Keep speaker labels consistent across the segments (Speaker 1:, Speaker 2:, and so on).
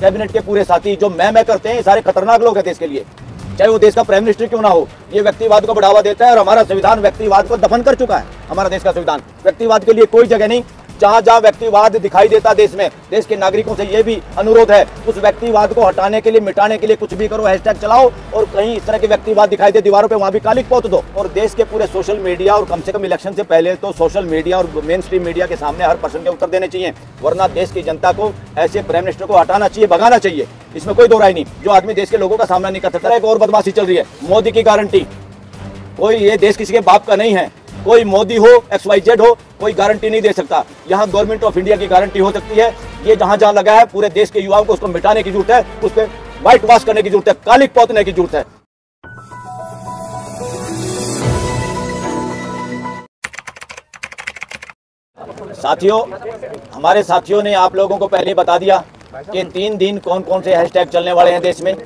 Speaker 1: Cabinet के पूरे साथी जो मैं करते हैं, ये सारे खतरनाक लोग हैं देश के लिए, चाहे वो देश का प्राइम मिनिस्टर क्यों ना हो। ये व्यक्तिवाद को बढ़ावा देता है और हमारा संविधान व्यक्तिवाद को दफन कर चुका है। हमारा देश का संविधान व्यक्तिवाद के लिए कोई जगह नहीं। जहां जहां व्यक्तिवाद दिखाई देता देश में, देश के नागरिकों से ये भी अनुरोध है, उस व्यक्तिवाद को हटाने के लिए, मिटाने के लिए कुछ भी करो, हैशटैग चलाओ, और कहीं इस तरह के व्यक्तिवाद दिखाई दे दीवारों पे, वहां भी कालिक पोत दो। और देश के पूरे सोशल मीडिया, और कम से कम इलेक्शन से पहले तो सोशल मीडिया और मेन स्ट्रीम मीडिया के सामने हर पर्सन के उत्तर देने चाहिए, वरना देश की जनता को ऐसे प्राइम मिनिस्टर को हटाना चाहिए, भगाना चाहिए। इसमें कोई दो राय नहीं। जो आदमी देश के लोगों का सामना नहीं कर सकता। एक और बदमाशी चल रही है, मोदी की गारंटी। कोई ये देश किसी के बाप का नहीं है, कोई मोदी हो, XYZ हो, कोई गारंटी नहीं दे सकता। यहाँ गवर्नमेंट ऑफ इंडिया की गारंटी हो सकती है। ये जहां जहां लगा है, पूरे देश के युवाओं को उसको मिटाने की जरूरत है, उस पर व्हाइट वॉश करने की जरूरत है, कालिक पोतने की जरूरत है। साथियों, हमारे साथियों ने आप लोगों को पहले बता दिया कि 3 दिन कौन कौन से हैशटैग चलने वाले हैं देश में।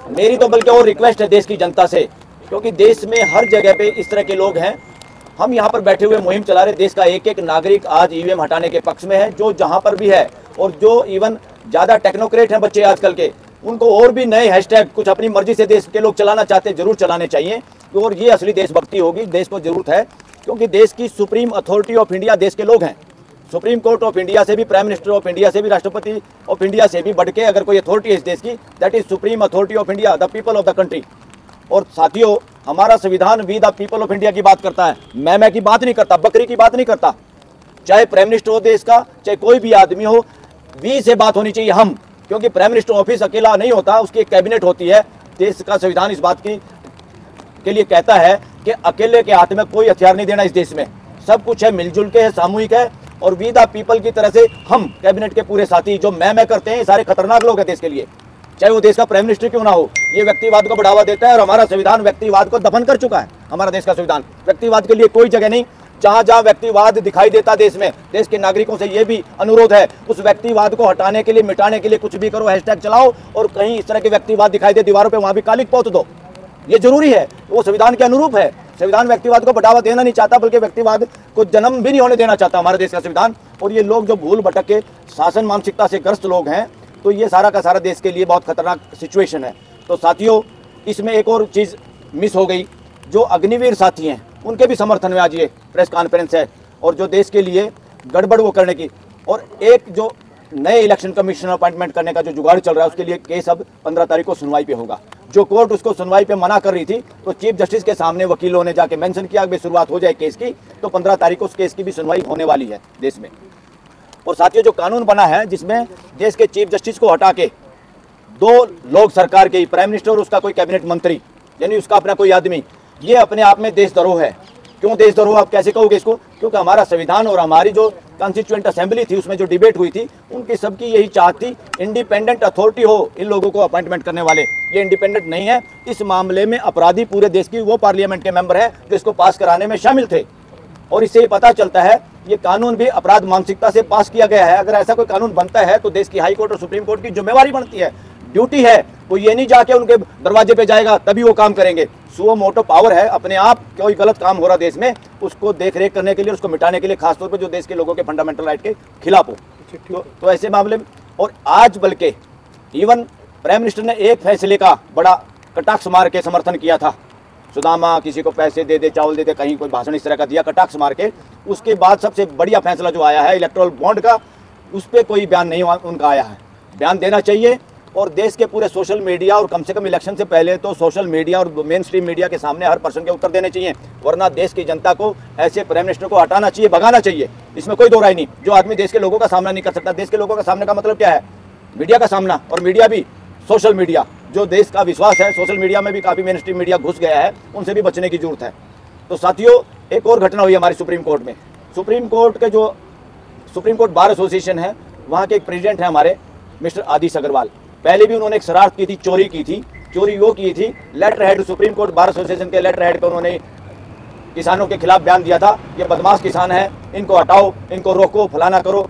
Speaker 1: मेरी तो बल्कि और रिक्वेस्ट है देश की जनता से, क्योंकि देश में हर जगह पे इस तरह के लोग हैं। हम यहाँ पर बैठे हुए मुहिम चला रहे, देश का एक एक नागरिक आज EVM हटाने के पक्ष में है, जो जहाँ पर भी है। और जो इवन ज़्यादा टेक्नोक्रेट हैं बच्चे आजकल के, उनको और भी नए हैशटैग कुछ अपनी मर्जी से देश के लोग चलाना चाहते हैं, जरूर चलाने चाहिए। और ये असली देशभक्ति होगी, देश को जरूरत है, क्योंकि देश की सुप्रीम अथॉरिटी ऑफ इंडिया देश के लोग हैं। सुप्रीम कोर्ट ऑफ इंडिया से भी, प्राइम मिनिस्टर ऑफ इंडिया से भी, राष्ट्रपति ऑफ इंडिया से भी बढ़ के अगर कोई अथॉरिटी है इस देश की, that is supreme authority of India, the people of the country. और साथियों, हमारा संविधान we the people of India की बात करता है। मैं की बात नहीं करता, बकरी की बात नहीं करता। चाहे प्राइम मिनिस्टर हो देश का, चाहे कोई भी आदमी हो, वी से बात होनी चाहिए हम, क्योंकि प्राइम मिनिस्टर ऑफिस अकेला नहीं होता, उसकी एक कैबिनेट होती है। देश का संविधान इस बात के लिए कहता है कि अकेले के हाथ में कोई हथियार नहीं देना इस देश में, सब कुछ है मिलजुल के है, सामूहिक है। और वी द पीपल की तरह से हम कैबिनेट के पूरे साथी जो मैं करते हैं, ये सारे खतरनाक लोग हैं देश के लिए, चाहे वो देश का प्राइम मिनिस्टर क्यों ना हो। ये व्यक्तिवाद को बढ़ावा देता है और हमारा संविधान व्यक्तिवाद को दफन कर चुका है। हमारा देश का संविधान व्यक्तिवाद के लिए कोई जगह नहीं। जहां जहां व्यक्तिवाद दिखाई देता देश में, देश के नागरिकों से ये भी अनुरोध है, उस व्यक्तिवाद को हटाने के लिए, मिटाने के लिए कुछ भी करो, हैशटैग चलाओ, और कहीं इस तरह के व्यक्तिवाद दिखाई दे दीवारों पे, वहां भी कालिक पोत दो। ये जरूरी है, वो संविधान के अनुरूप है। संविधान व्यक्तिवाद को बढ़ावा देना नहीं चाहता, बल्कि व्यक्तिवाद को जन्म भी नहीं होने देना चाहता हमारे देश का संविधान। और ये लोग जो भूल भटक के शासन मानसिकता से ग्रस्त लोग हैं, तो ये सारा का सारा देश के लिए बहुत खतरनाक सिचुएशन है। तो साथियों, इसमें एक और चीज़ मिस हो गई, जो अग्निवीर साथी हैं उनके भी समर्थन में आज ये प्रेस कॉन्फ्रेंस है, और जो देश के लिए गड़बड़ वो करने की, और एक जो नए इलेक्शन कमीशन अपॉइंटमेंट करने का जो जुगाड़ चल रहा है, उसके लिए केस अब 15 तारीख को सुनवाई पे होगा। जो कोर्ट उसको सुनवाई पे मना कर रही थी, तो चीफ जस्टिस के सामने वकीलों ने जाके मेंशन किया कि शुरुआत हो जाए केस की, तो 15 तारीख को उस केस की भी सुनवाई होने वाली है देश में। और साथियों, जो कानून बना है जिसमें देश के चीफ जस्टिस को हटा के 2 लोग सरकार के, प्राइम मिनिस्टर और उसका कोई कैबिनेट मंत्री, यानी उसका अपना कोई आदमी, ये अपने आप में देशद्रोह है। क्यों देशद्रोह, आप कैसे कहोगे इसको? क्योंकि हमारा संविधान और हमारी जो कॉन्स्टिट्यूएंट असेंबली थी, उसमें जो डिबेट हुई थी, उनकी सबकी यही चाहत थी इंडिपेंडेंट अथॉरिटी हो इन लोगों को अपॉइंटमेंट करने वाले। ये इंडिपेंडेंट नहीं है। इस मामले में अपराधी पूरे देश की वो पार्लियामेंट के मेंबर हैं जो इसको पास कराने में शामिल थे। और इससे पता चलता है ये कानून भी अपराध मानसिकता से पास किया गया है। अगर ऐसा कोई कानून बनता है तो देश की हाई कोर्ट और सुप्रीम कोर्ट की जिम्मेवारी बनती है, ड्यूटी है। कोई ये नहीं जाके उनके दरवाजे पे जाएगा तभी वो काम करेंगे। सुओ मोटो पावर है, अपने आप कोई गलत काम हो रहा देश में, उसको देख रेख करने के लिए, उसको मिटाने के लिए, खासतौर पर जो देश के लोगों के फंडामेंटल राइट के खिलाफ हो। तो ऐसे मामले में, और आज बल्कि इवन प्राइम मिनिस्टर ने एक फैसले का बड़ा कटाक्ष मार के समर्थन किया था। सुदामा किसी को पैसे दे दे, चावल दे दे, कहीं कोई भाषण इस तरह का दिया कटाक्ष मार के। उसके बाद सबसे बढ़िया फैसला जो आया है इलेक्टोरल बॉन्ड का, उस पर कोई बयान नहीं उनका आया है। बयान देना चाहिए। और देश के पूरे सोशल मीडिया, और कम से कम इलेक्शन से पहले तो सोशल मीडिया और मेन स्ट्रीम मीडिया के सामने हर पर्सन के उत्तर देने चाहिए, वरना देश की जनता को ऐसे प्राइम मिनिस्टर को हटाना चाहिए, भगाना चाहिए। इसमें कोई दो राय नहीं। जो आदमी देश के लोगों का सामना नहीं कर सकता, देश के लोगों का सामने का मतलब क्या है? मीडिया का सामना, और मीडिया भी सोशल मीडिया, जो देश का विश्वास है, सोशल मीडिया में भी काफ़ी मेन स्ट्रीम मीडिया घुस गया है, उनसे भी बचने की जरूरत है। तो साथियों, एक और घटना हुई हमारी सुप्रीम कोर्ट में। सुप्रीम कोर्ट के जो सुप्रीम कोर्ट बार एसोसिएशन है, वहाँ के एक प्रेसिडेंट हैं हमारे मिस्टर आदिश अग्रवाल। पहले भी उन्होंने एक शरारत की थी, चोरी की थी। चोरी वो की थी, letter head, Supreme Court bar association के लेटर हेड पर उन्होंने किसानों के खिलाफ बयान दिया था, ये बदमाश किसान है, इनको हटाओ, इनको रोको, फलाना करो,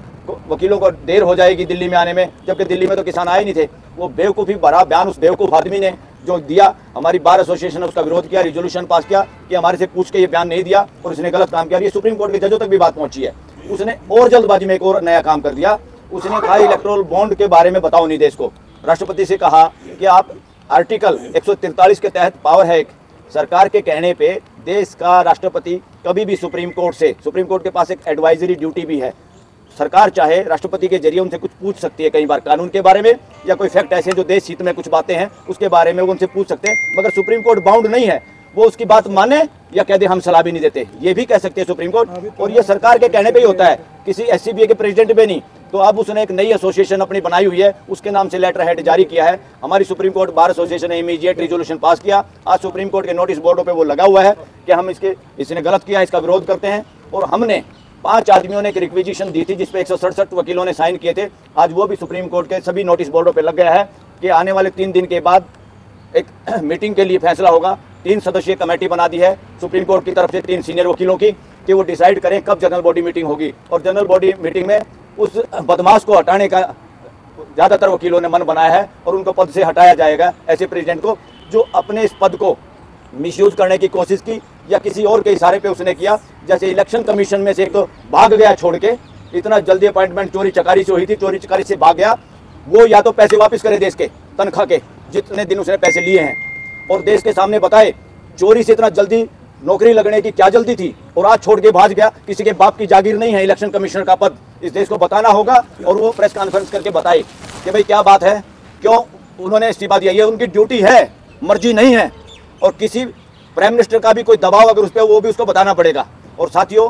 Speaker 1: वकीलों को देर हो जाएगी दिल्ली में आने में, जबकि दिल्ली में तो किसान आए नहीं थे। वो बेवकूफ़ी भरा बयान उस बेवकूफ़ आदमी ने जो दिया, हमारी बार एसोसिएशन ने उसका विरोध किया, रिजोल्यूशन पास किया कि हमारे से पूछ के ये बयान नहीं दिया और उसने गलत काम किया। ये सुप्रीम कोर्ट के जजों तक भी बात पहुंची है। उसने और जल्दबाजी में एक और नया काम कर दिया। उसने कहा इलेक्टोरल बॉन्ड के बारे में बताओ नहीं देश को। राष्ट्रपति से कहा कि आप आर्टिकल 143 के तहत पावर है, एक सरकार के कहने पे देश का राष्ट्रपति कभी भी सुप्रीम कोर्ट के पास एक एडवाइजरी ड्यूटी भी है। सरकार चाहे राष्ट्रपति के जरिए उनसे कुछ पूछ सकती है, कई बार कानून के बारे में या कोई फैक्ट ऐसे जो देश हित में कुछ बातें हैं उसके बारे में वो उनसे पूछ सकते हैं, मगर सुप्रीम कोर्ट बाउंड नहीं है, वो उसकी बात माने या कह दे हम सलाह भी नहीं देते, ये भी कह सकते हैं सुप्रीम कोर्ट। और ये सरकार के कहने पे ही होता है, किसी SCBA के प्रेसिडेंट पे नहीं। तो अब उसने एक नई एसोसिएशन अपनी बनाई हुई है, उसके नाम से लेटर हेड जारी किया है। हमारी सुप्रीम कोर्ट बार एसोसिएशन ने इमीडिएट रिजोल्यूशन पास किया। आज सुप्रीम कोर्ट के नोटिस बोर्डों पे वो लगा हुआ है कि हम इसने गलत किया, इसका विरोध करते हैं। और हमने 5 आदमियों ने एक रिक्विजिशन दी थी जिसपे 167 वकीलों ने साइन किए थे। आज वो भी सुप्रीम कोर्ट के सभी नोटिस बोर्डों पे लग गया है कि आने वाले 3 दिन के बाद एक मीटिंग के लिए फैसला होगा। 3 सदस्यीय कमेटी बना दी है सुप्रीम कोर्ट की तरफ से 3 सीनियर वकीलों की कि वो डिसाइड करें कब जनरल बॉडी मीटिंग होगी। और जनरल बॉडी मीटिंग में उस बदमाश को हटाने का ज़्यादातर वकीलों ने मन बनाया है और उनको पद से हटाया जाएगा, ऐसे प्रेसिडेंट को जो अपने इस पद को मिसयूज करने की कोशिश की या किसी और के इशारे पे उसने किया। जैसे इलेक्शन कमीशन में से एक तो भाग गया छोड़ के, इतना जल्दी अपॉइंटमेंट चोरी चकारी से हुई थी, चोरी चकारी से भाग गया। वो या तो पैसे वापस करे देश के तनख्वाह के जितने दिन उसने पैसे लिए हैं, और देश के सामने बताए चोरी से इतना जल्दी नौकरी लगने की क्या जल्दी थी और आज छोड़ के भाग गया। किसी के बाप की जागीर नहीं है इलेक्शन कमिश्नर का पद, इस देश को बताना होगा और वो प्रेस कॉन्फ्रेंस करके बताए कि भाई क्या बात है, क्यों उन्होंने इस्तीफा दिया। ये उनकी ड्यूटी है, मर्जी नहीं है। और किसी प्राइम मिनिस्टर का भी कोई दबाव अगर उस पर, वो भी उसको बताना पड़ेगा। और साथियों,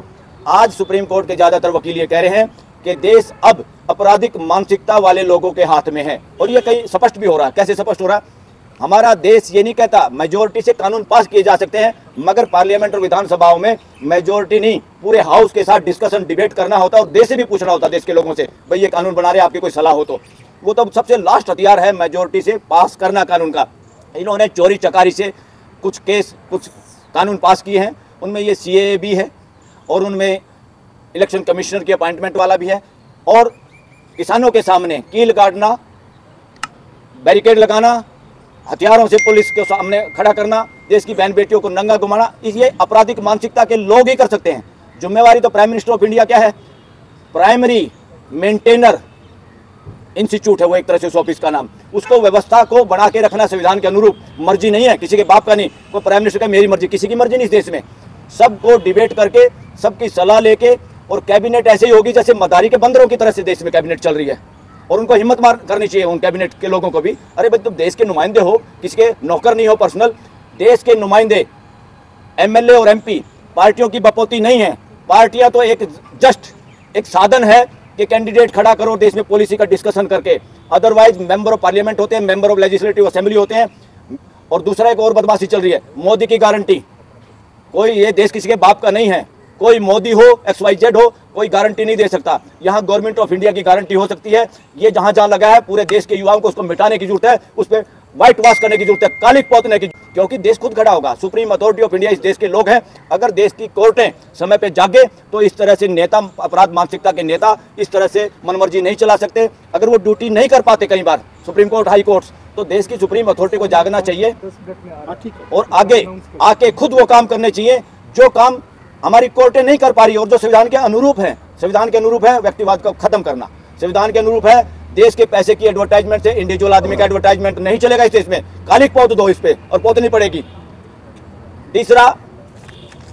Speaker 1: आज सुप्रीम कोर्ट के ज़्यादातर वकील ये कह रहे हैं कि देश अब आपराधिक मानसिकता वाले लोगों के हाथ में है। और ये कहीं स्पष्ट भी हो रहा है। कैसे स्पष्ट हो रहा है? हमारा देश ये नहीं कहता मेजोरिटी से कानून पास किए जा सकते हैं, मगर पार्लियामेंट और विधानसभाओं में मेजोरिटी नहीं, पूरे हाउस के साथ डिस्कशन डिबेट करना होता है और देश से भी पूछना होता है, देश के लोगों से, भाई ये कानून बना रहे आपकी कोई सलाह हो तो। वो तो सबसे लास्ट हथियार है मेजोरिटी से पास करना कानून का। इन्होंने चोरी चकारी से कुछ कानून पास किए हैं, उनमें ये CAA भी है और उनमें इलेक्शन कमिश्नर की अपॉइंटमेंट वाला भी है। और किसानों के सामने कील गाड़ना, बैरिकेड लगाना, हथियारों से पुलिस के सामने खड़ा करना, देश की बहन बेटियों को नंगा घुमाना, ये आपराधिक मानसिकता के लोग ही कर सकते हैं। जिम्मेवारी तो प्राइम मिनिस्टर ऑफ इंडिया क्या है? प्राइमरी मेंटेनर इंस्टीट्यूट है वो एक तरह से उस ऑफिस का नाम। उसको व्यवस्था को बना के रखना संविधान के अनुरूप, मर्जी नहीं है किसी के बाप का नहीं, कोई प्राइम मिनिस्टर का मेरी मर्जी, किसी की मर्जी नहीं इस देश में। सबको डिबेट करके, सबकी सलाह लेके, और कैबिनेट ऐसे ही होगी जैसे मदारी के बंदरों की तरह से देश में कैबिनेट चल रही है। और उनको हिम्मत मार करनी चाहिए उन कैबिनेट के लोगों को भी। अरे भाई तुम देश के नुमाइंदे हो, किसी के नौकर नहीं हो पर्सनल। देश के नुमाइंदे MLA और MP पार्टियों की बपोती नहीं है। पार्टियां तो एक साधन है कि कैंडिडेट खड़ा करो देश में पॉलिसी का डिस्कशन करके। अदरवाइज मेंबर ऑफ पार्लियामेंट होते हैं, मेंबर ऑफ लेजिस्लेटिव असेंबली होते हैं। और दूसरा एक और बदमाशी चल रही है, मोदी की गारंटी। कोई ये देश किसी के बाप का नहीं है, कोई मोदी हो XYZ हो, कोई गारंटी नहीं दे सकता। यहाँ गवर्नमेंट ऑफ इंडिया की गारंटी हो सकती है। ये जहाँ जहाँ लगा है पूरे देश के युवाओं को उसको मिटाने की जरूरत है, उस पर व्हाइट वॉश करने की जरूरत है, कालिक पोतने की, क्योंकि देश खुद खड़ा होगा। सुप्रीम अथॉरिटी ऑफ इंडिया इस देश के लोग हैं। अगर देश की कोर्टें समय पे जागे तो इस तरह से नेता, अपराध मानसिकता के नेता इस तरह से मनमर्जी नहीं चला सकते। अगर वो ड्यूटी नहीं कर पाते कई बार सुप्रीम कोर्ट, हाई कोर्ट्स, तो देश की सुप्रीम अथॉरिटी को जागना चाहिए और आगे आके खुद वो काम करने चाहिए जो काम हमारी कोर्टें नहीं कर पा रही और जो संविधान के अनुरूप है। संविधान के अनुरूप है व्यक्तिवाद को खत्म करना, संविधान के अनुरूप है देश के पैसे की एडवर्टाइजमेंट से इंडिविजुअल आदमी का एडवर्टाइजमेंट नहीं चलेगा इस देश में। कालिक पोत दो इस पे और पोतनी पड़ेगी। तीसरा,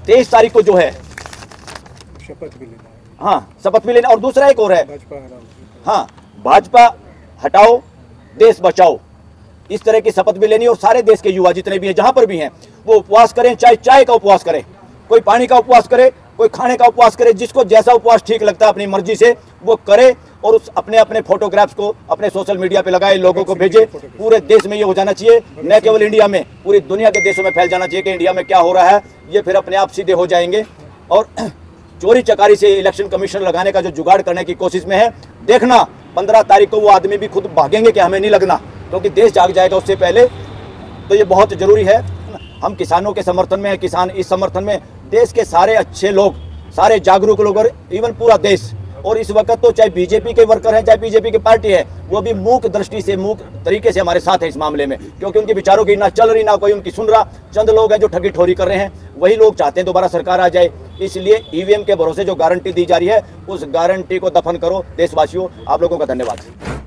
Speaker 1: 23 तारीख को जो है शपथ भी लेना है। हाँ, शपथ भी लेना। और दूसरा एक और है, हाँ, भाजपा हटाओ देश बचाओ, इस तरह की शपथ भी लेनी। और सारे देश के युवा जितने भी हैं, जहां पर भी हैं, वो उपवास करें, चाहे चाय का उपवास करें, कोई पानी का उपवास करे, कोई खाने का उपवास करे, जिसको जैसा उपवास ठीक लगता है अपनी मर्जी से वो करे। और उस अपने फोटोग्राफ्स को अपने सोशल मीडिया पे लगाए, लोगों को भेजे। पूरे देश में ये हो जाना चाहिए, न केवल इंडिया में, पूरी दुनिया के देशों में फैल जाना चाहिए कि इंडिया में क्या हो रहा है। ये फिर अपने आप सीधे हो जाएंगे। और चोरी चकारी से इलेक्शन कमीशन लगाने का जो जुगाड़ करने की कोशिश में है, देखना 15 तारीख को वो आदमी भी खुद भागेंगे कि हमें नहीं लगना, क्योंकि देश जाग जाएगा उससे पहले। तो ये बहुत जरूरी है। हम किसानों के समर्थन में हैं, किसान इस समर्थन में, देश के सारे अच्छे लोग, सारे जागरूक लोग और इवन पूरा देश और इस वक्त तो चाहे बीजेपी के वर्कर हैं, चाहे बीजेपी की पार्टी है, वो भी मूक दृष्टि से, मूक तरीके से हमारे साथ है इस मामले में, क्योंकि उनके विचारों की ना चल रही, ना कोई उनकी सुन रहा। चंद लोग हैं जो ठगी ठोरी कर रहे हैं, वही लोग चाहते हैं दोबारा सरकार आ जाए। इसलिए ईवीएम के भरोसे जो गारंटी दी जा रही है, उस गारंटी को दफन करो। देशवासियों, आप लोगों का धन्यवाद।